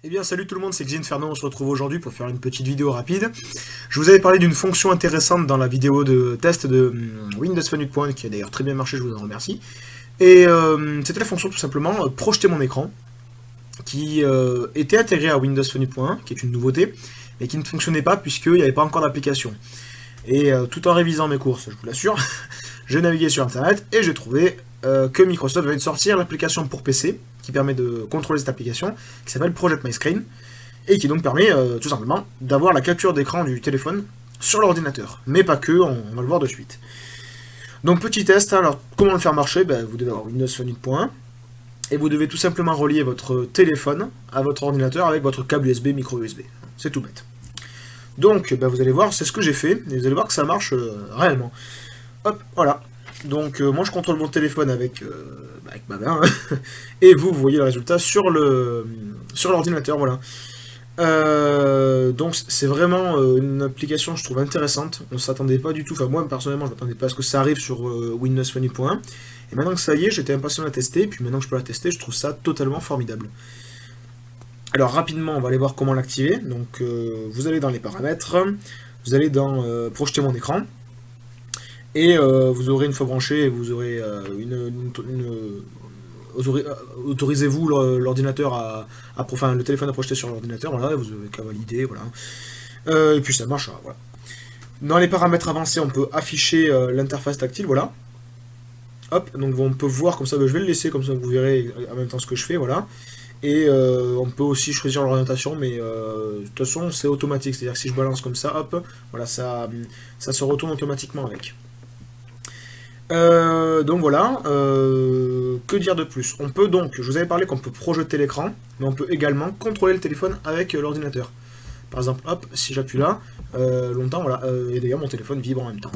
Eh bien salut tout le monde, c'est Xinferno, on se retrouve aujourd'hui pour faire une petite vidéo rapide. Je vous avais parlé d'une fonction intéressante dans la vidéo de test de Windows Phone 8.1 qui a d'ailleurs très bien marché, je vous en remercie. Et c'était la fonction tout simplement projeter mon écran qui était intégrée à Windows Phone 8.1, qui est une nouveauté, mais qui ne fonctionnait pas puisqu'il n'y avait pas encore d'application. Et tout en révisant mes courses, je vous l'assure, j'ai navigué sur internet et j'ai trouvé que Microsoft venait de sortir l'application pour PC qui permet de contrôler cette application, qui s'appelle Project My Screen, et qui donc permet tout simplement d'avoir la capture d'écran du téléphone sur l'ordinateur. Mais pas que, on va le voir de suite. Donc petit test, alors comment le faire marcher? Vous devez avoir Windows Phone 8.1, et vous devez tout simplement relier votre téléphone à votre ordinateur avec votre câble USB, micro USB. C'est tout bête. Donc vous allez voir, c'est ce que j'ai fait, et vous allez voir que ça marche réellement. Hop, voilà. Donc moi je contrôle mon téléphone avec ma main, hein. Et vous voyez le résultat sur l'ordinateur, voilà. Donc c'est vraiment une application je trouve intéressante, on s'attendait pas du tout, enfin moi personnellement je m'attendais pas à ce que ça arrive sur Windows Phone 8.1, et maintenant que ça y est, j'étais impatient de la tester, et puis maintenant que je peux la tester, je trouve ça totalement formidable. Alors rapidement, on va aller voir comment l'activer. Donc vous allez dans les paramètres, vous allez dans projeter mon écran, et vous aurez une fois branché, vous aurez autorisez-vous l'ordinateur enfin le téléphone à projeter sur l'ordinateur, voilà, vous avez qu'à valider, voilà. Et puis ça marche, voilà. Dans les paramètres avancés, on peut afficher l'interface tactile, voilà. Hop, donc on peut voir comme ça, je vais le laisser comme ça, vous verrez en même temps ce que je fais, voilà. Et on peut aussi choisir l'orientation, mais de toute façon c'est automatique, c'est-à-dire que si je balance comme ça, hop, voilà, ça se retourne automatiquement avec. Donc voilà, que dire de plus? On peut donc, je vous avais parlé qu'on peut projeter l'écran, mais on peut également contrôler le téléphone avec l'ordinateur. Par exemple, hop, si j'appuie là, longtemps, voilà, et d'ailleurs mon téléphone vibre en même temps.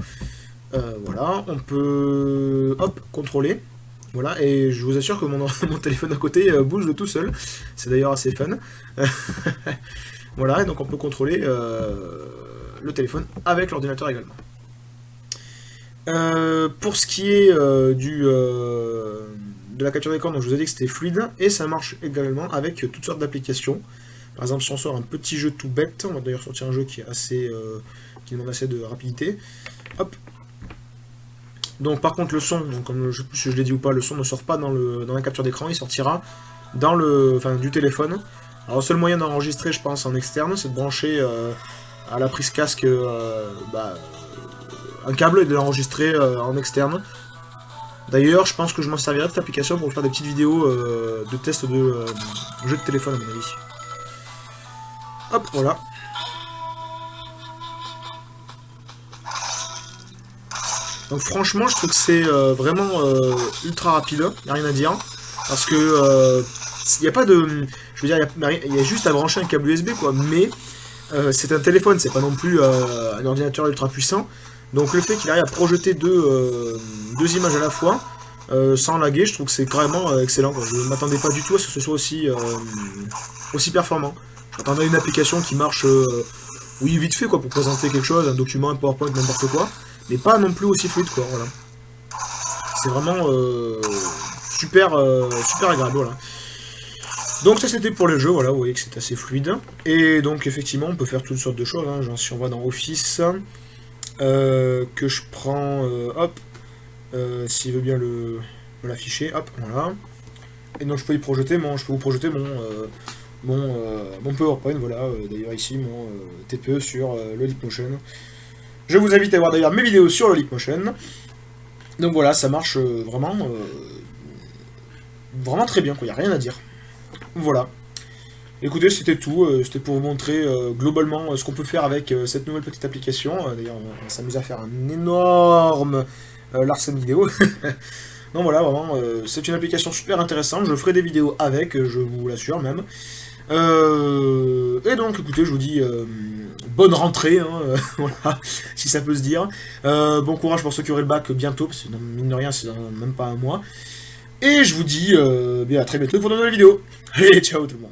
Voilà, on peut, hop, contrôler, voilà, et je vous assure que mon téléphone à côté bouge de tout seul, c'est d'ailleurs assez fun. Voilà, et donc on peut contrôler le téléphone avec l'ordinateur également. Pour ce qui est de la capture d'écran, donc je vous ai dit que c'était fluide, et ça marche également avec toutes sortes d'applications. Par exemple, si on sort un petit jeu tout bête, on va d'ailleurs sortir un jeu qui est qui demande assez de rapidité. Hop. Donc par contre le son, donc, comme je sais plus si je l'ai dit ou pas, le son ne sort pas dans la capture d'écran, il sortira dans du téléphone. Alors le seul moyen d'enregistrer, je pense, en externe, c'est de brancher à la prise casque un câble et de l'enregistrer en externe. D'ailleurs, je pense que je m'en servirai de cette application pour faire des petites vidéos de test de jeux de téléphone à mon avis. Hop, voilà. Donc franchement, je trouve que c'est vraiment ultra rapide, y a rien à dire. Parce que il n'y a pas de... Je veux dire, il y a juste à brancher un câble USB, quoi. Mais c'est un téléphone, c'est pas non plus un ordinateur ultra puissant. Donc le fait qu'il arrive à projeter deux images à la fois, sans laguer, je trouve que c'est carrément excellent, quoi. Je ne m'attendais pas du tout à ce que ce soit aussi performant. Je m'attendais à une application qui marche, oui, vite fait, quoi, pour présenter quelque chose, un document, un PowerPoint, n'importe quoi, mais pas non plus aussi fluide, quoi, voilà. C'est vraiment super agréable, voilà. Donc ça c'était pour le jeu, voilà, vous voyez que c'est assez fluide. Et donc effectivement, on peut faire toutes sortes de choses, hein. Genre si on va dans Office... que je prends, hop, s'il veut bien me l'afficher, hop, voilà. Et donc je peux y projeter je peux vous projeter mon PowerPoint, voilà, d'ailleurs ici mon TPE sur le Leapmotion. Je vous invite à voir d'ailleurs mes vidéos sur le Leapmotion. Donc voilà, ça marche vraiment très bien, quoi, y a rien à dire. Voilà. Écoutez, c'était tout, c'était pour vous montrer globalement ce qu'on peut faire avec cette nouvelle petite application. D'ailleurs, on s'amuse à faire un énorme Larsen vidéo. Donc voilà, vraiment, c'est une application super intéressante, je ferai des vidéos avec, je vous l'assure même. Et donc, écoutez, je vous dis bonne rentrée, hein, voilà, si ça peut se dire. Bon courage pour ceux qui auraient le bac bientôt, parce que mine de rien, c'est dans même pas un mois. Et je vous dis bien à très bientôt pour de nouvelles vidéos. Allez, ciao tout le monde.